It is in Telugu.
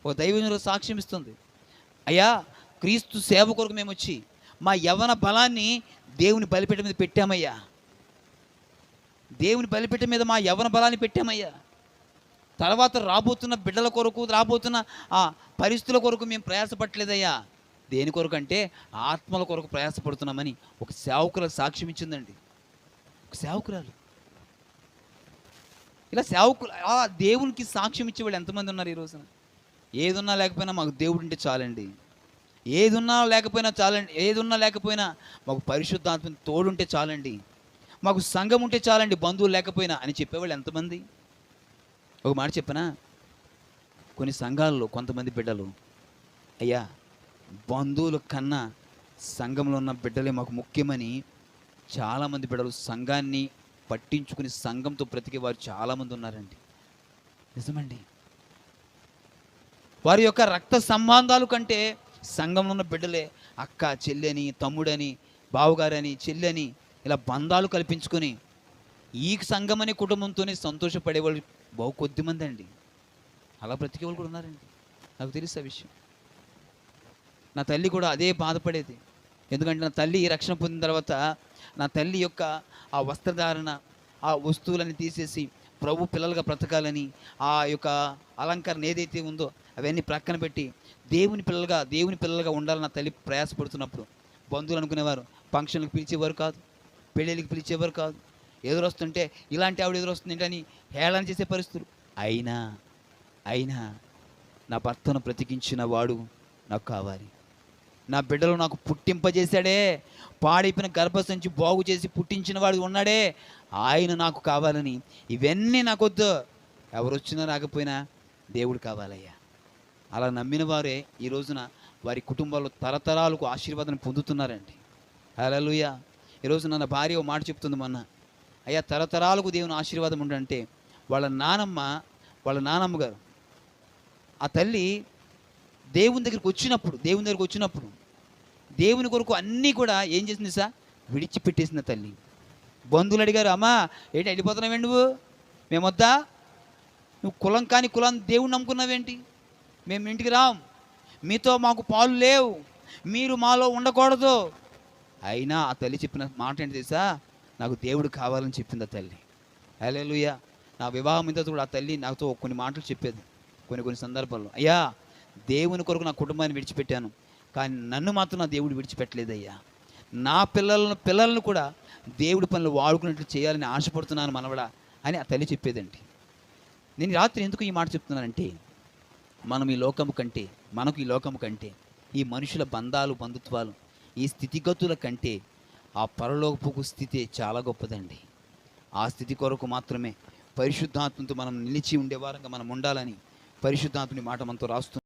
ఒక దైవజనుడు సాక్ష్యం ఇస్తుంది, అయ్యా క్రీస్తు సేవ కొరకు మేము వచ్చి మా యవ్వన బలాన్ని దేవుని బలిపీఠం మీద పెట్టామయ్యా, దేవుని బలిపీఠం మీద మా యవ్వన బలాన్ని పెట్టామయ్యా. తర్వాత రాబోతున్న బిడ్డల కొరకు, రాబోతున్న ఆ పరిస్థితుల కొరకు మేము ప్రయాసపడలేదయ్యా. దేని కొరకు అంటే ఆత్మల కొరకు ప్రయాసపడుతున్నామని ఒక సేవకురాలు సాక్ష్యం ఇచ్చిందండి. ఒక సేవకురాలు. ఇలా సేవకులు దేవునికి సాక్ష్యం ఇచ్చేవాళ్ళు ఎంతమంది ఉన్నారు ఈ రోజున? ఏదున్నా లేకపోయినా మాకు దేవుడు ఉంటే చాలండి, ఏదున్నా లేకపోయినా చాలండి, ఏదున్నా లేకపోయినా మాకు పరిశుద్ధాత్మ తోడుంటే చాలండి, మాకు సంఘం ఉంటే చాలండి, బంధువులు లేకపోయినా అని చెప్పేవాళ్ళు ఎంతమంది? ఒక మాట చెప్పనా, కొన్ని సంఘాల్లో కొంతమంది బిడ్డలు, అయ్యా బంధువుల కన్నా సంఘంలో ఉన్న బిడ్డలే మాకు ముఖ్యమని చాలామంది బిడ్డలు సంఘాన్ని పట్టించుకుని సంఘంతో బ్రతికే వారు చాలామంది ఉన్నారండి. నిజమండి. వారి యొక్క రక్త సంబంధాలు కంటే సంఘంలో ఉన్న బిడ్డలే అక్క చెల్లెని, తమ్ముడని, బావగారని, చెల్లెని ఇలా బంధాలు కల్పించుకొని ఈ సంఘం అనే కుటుంబంతోనే సంతోషపడేవాళ్ళు బహు కొద్దిమంది అండి. అలా బ్రతికేవాళ్ళు కూడా ఉన్నారండి. నాకు తెలుసు ఆ విషయం. నా తల్లి కూడా అదే బాధపడేది. ఎందుకంటే నా తల్లి రక్షణ పొందిన తర్వాత నా తల్లి యొక్క ఆ వస్త్రధారణ, ఆ వస్తువులని తీసేసి ప్రభు పిల్లలుగా బ్రతకాలని, ఆ యొక్క అలంకరణ ఏదైతే ఉందో అవన్నీ ప్రక్కన పెట్టి దేవుని పిల్లలుగా ఉండాలని నా తల్లి ప్రయాసపడుతున్నప్పుడు బంధువులు అనుకునేవారు, ఫంక్షన్లకు పిలిచేవారు కాదు, పెళ్ళిళ్ళకి పిలిచేవారు కాదు. ఎదురొస్తుంటే ఇలాంటి ఆవిడ ఎదురొస్తుంది ఏంటని హేళన చేసే పరిస్థితులు. అయినా నా భర్తను బ్రతికించిన వాడు నాకు కావాలి, నా బిడ్డలు నాకు పుట్టింపజేశాడే, పాడైపోయిన గర్భసంచి బాగు చేసి పుట్టించిన వాడు ఉన్నాడే, ఆయన నాకు కావాలని, ఇవన్నీ నాకొద్దు, ఎవరు వచ్చినా రాకపోయినా దేవుడు కావాలయ్యా. అలా నమ్మిన వారే ఈ రోజున వారి కుటుంబాల్లో తరతరాలకు ఆశీర్వాదాన్ని పొందుతున్నారండి. హల్లెలూయా. ఈరోజు నా భార్య ఓ మాట చెప్తుంది మొన్న, అయ్యా తరతరాలకు దేవుని ఆశీర్వాదం ఉండంటే వాళ్ళ నానమ్మ గారు ఆ తల్లి దేవుని దగ్గరికి వచ్చినప్పుడు దేవుని కొరకు అన్నీ కూడా ఏం చేసింది సార్, విడిచిపెట్టేసిన తల్లి. బంధువులు అడిగారు, అమ్మా ఏంటి వెళ్ళిపోతున్నావేంటి నువ్వు, మేమొద్దా, నువ్వు కులం కాని కులాన్ని దేవుని నమ్ముకున్నావేంటి, మేము ఇంటికి రాం, మీతో మాకు పాలు లేవు, మీరు మాలో ఉండకూడదు. అయినా ఆ తల్లి చెప్పిన మాట ఏంటి తెలుసా, నాకు దేవుడు కావాలని చెప్పింది ఆ తల్లి. హల్లెలూయా. నా వివాహం మీద కూడా ఆ తల్లి నాతో కొన్ని మాటలు చెప్పేది కొన్ని సందర్భాల్లో, అయ్యా దేవుని కొరకు నా కుటుంబాన్ని విడిచిపెట్టాను, కానీ నన్ను మాత్రం నా దేవుడు విడిచిపెట్టలేదయ్యా, నా పిల్లలను కూడా దేవుడి పనులు వాడుకున్నట్లు చేయాలని ఆశపడుతున్నాను మనవడా అని ఆ తల్లి చెప్పేదండి. నేను రాత్రి ఎందుకు ఈ మాట చెప్తున్నానంటే, మనకు ఈ లోకము కంటే ఈ మనుషుల బంధుత్వాలు, ఈ స్థితిగతుల కంటే ఆ పరలోకపు స్థితి చాలా గొప్పదండి. ఆ స్థితి కొరకు మాత్రమే పరిశుద్ధాత్మతో మనం నిలిచి ఉండేవారంగా మనం ఉండాలని పరిశుద్ధాత్మని మాట మనతో రాస్తుంది.